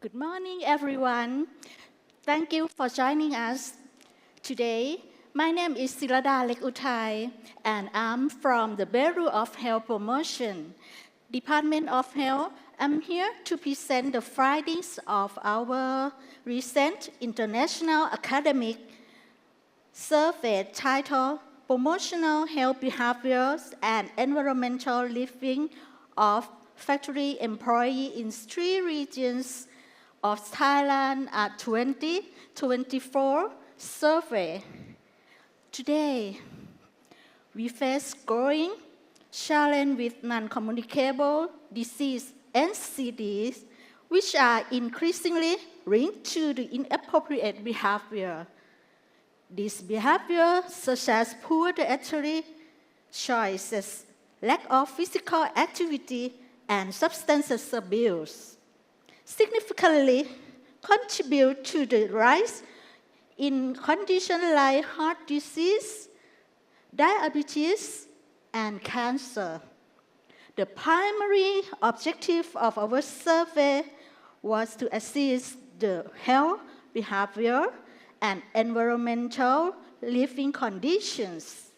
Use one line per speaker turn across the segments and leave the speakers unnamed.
Good morning, everyone. Thank you for joining us today. My name is Silada Lekutai, and I'm from the Bureau of Health Promotion, Department of Health. I'm here to present the findings of our recent international academic survey titled Promotional Health Behaviors and Environmental Living of Factory Employees in 3 regions of Thailand at 2024 survey. Today, we face growing challenge with non-communicable disease NCDs, which are increasingly linked to the inappropriate behavior. These behaviors, such as poor dietary choices, lack of physical activity, and substance abuse, significantly contribute to the rise in conditions like heart disease, diabetes, and cancer. The primary objective of our survey was to assess the health, behavior, and environmental living conditions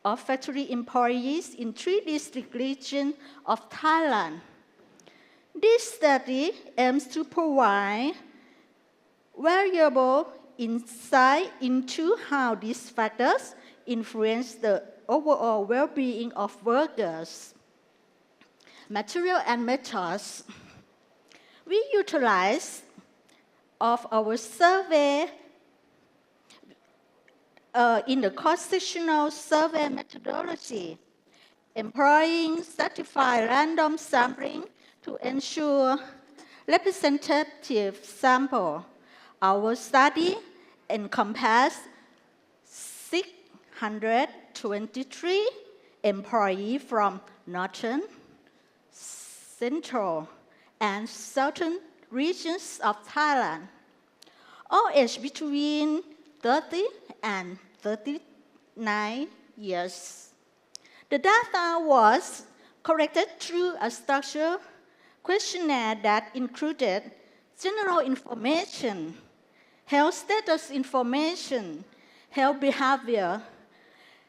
of factory employees in 3 district regions of Thailand. This study aims to provide valuable insight into how these factors influence the overall well-being of workers. Material and methods. We utilize of our survey in the cross-sectional survey methodology, employing certified random sampling to ensure representative sample. Our study encompassed 623 employees from northern, central, and southern regions of Thailand, all aged between 30 and 39 years. The data was collected through a structured questionnaire that included general information, health status information, health behavior.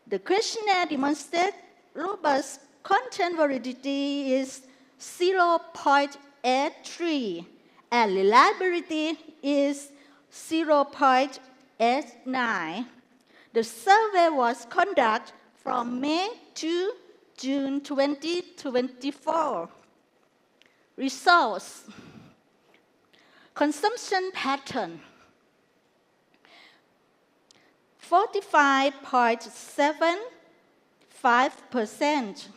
The questionnaire demonstrated robust content validity is 0.83 and reliability is 0.89. The survey was conducted from May to June 2024. Results. Consumption pattern. 45.75%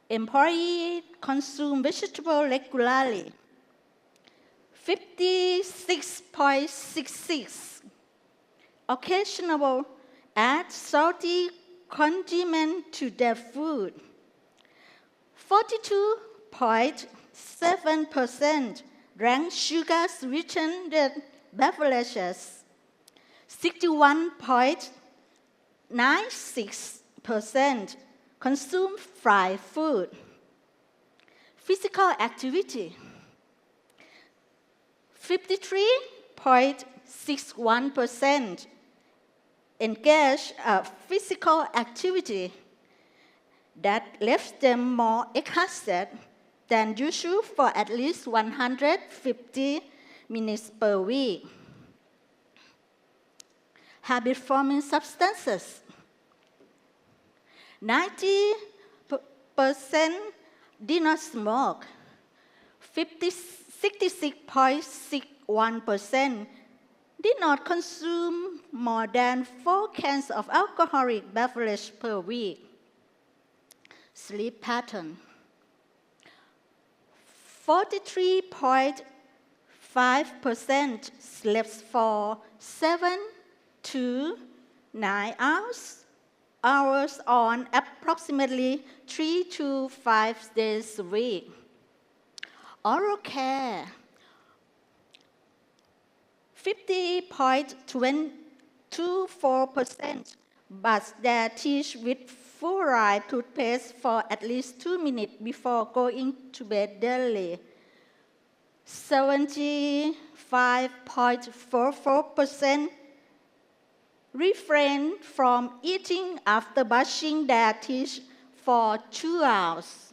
employees consume vegetables regularly. 56.66 occasional add salty condiment to their food. 42.7% drank sugar-sweetened beverages. 61.96% consume fried food. Physical activity. 53.61% engage in physical activity that left them more exhausted than usual for at least 150 minutes per week. Habit-forming substances. 90% did not smoke. 66.61% did not consume more than 4 cans of alcoholic beverage per week. Sleep pattern. 43.5% slept for 7 to 9 hours on approximately 3 to 5 days a week. Oral care. 50.24% brush their teeth with fluoride toothpaste for at least 2 minutes before going to bed daily. 75.44% refrain from eating after brushing their teeth for 2 hours.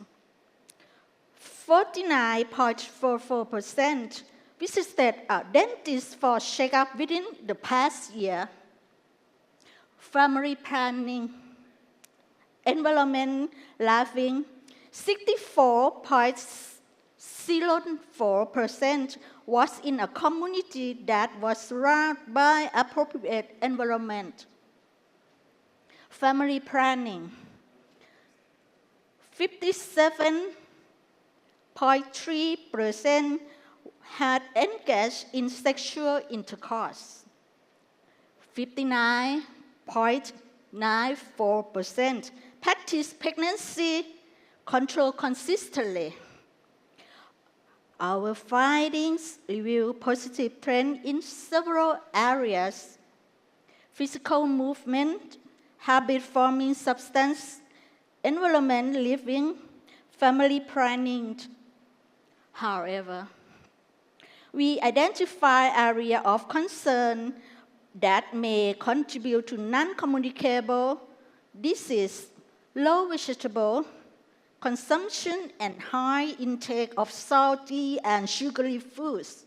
49.44% visited a dentist for checkup within the past year. Family planning, environment living, 64.04% was in a community that was run by appropriate environment. Family planning, 57.3% had engaged in sexual intercourse. 59.94% practiced pregnancy control consistently. Our findings reveal positive trends in several areas: physical movement, habit-forming substance, environment living, family planning. However, we identify areas of concern that may contribute to non-communicable disease, low vegetable consumption, and high intake of salty and sugary foods.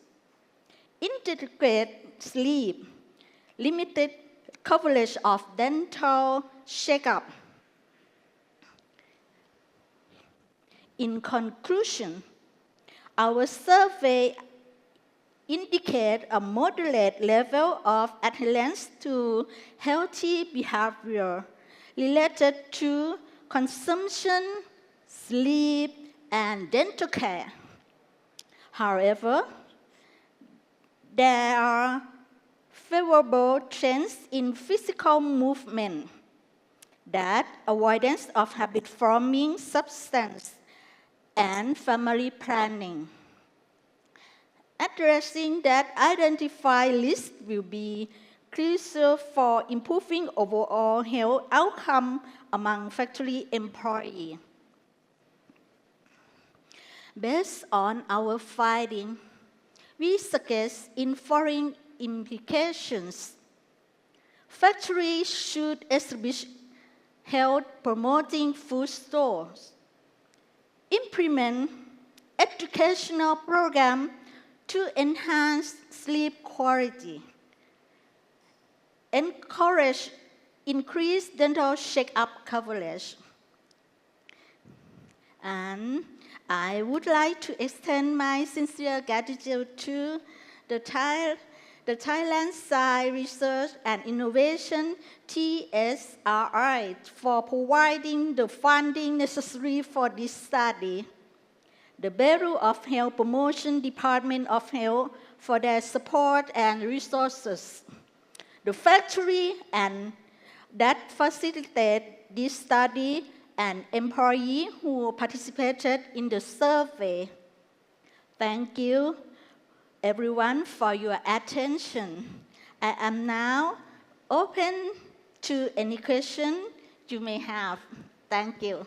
Inadequate sleep, limited coverage of dental checkup. In conclusion, our survey indicate a moderate level of adherence to healthy behavior related to consumption, sleep, and dental care. However, there are favorable trends in physical movement, that avoidance of habit-forming substance, and family planning. Addressing that identified list will be crucial for improving overall health outcome among factory employees. Based on our findings, we suggest in following implications. Factories should establish health-promoting food stores, implement educational programs to enhance sleep quality, encourage increased dental check-up coverage. And I would like to extend my sincere gratitude to the Thailand Science Research and Innovation TSRI for providing the funding necessary for this study, the Bureau of Health Promotion Department of Health for their support and resources, the factory and that facilitated this study, and employees who participated in the survey. Thank you, everyone, for your attention. I am now open to any question you may have. Thank you.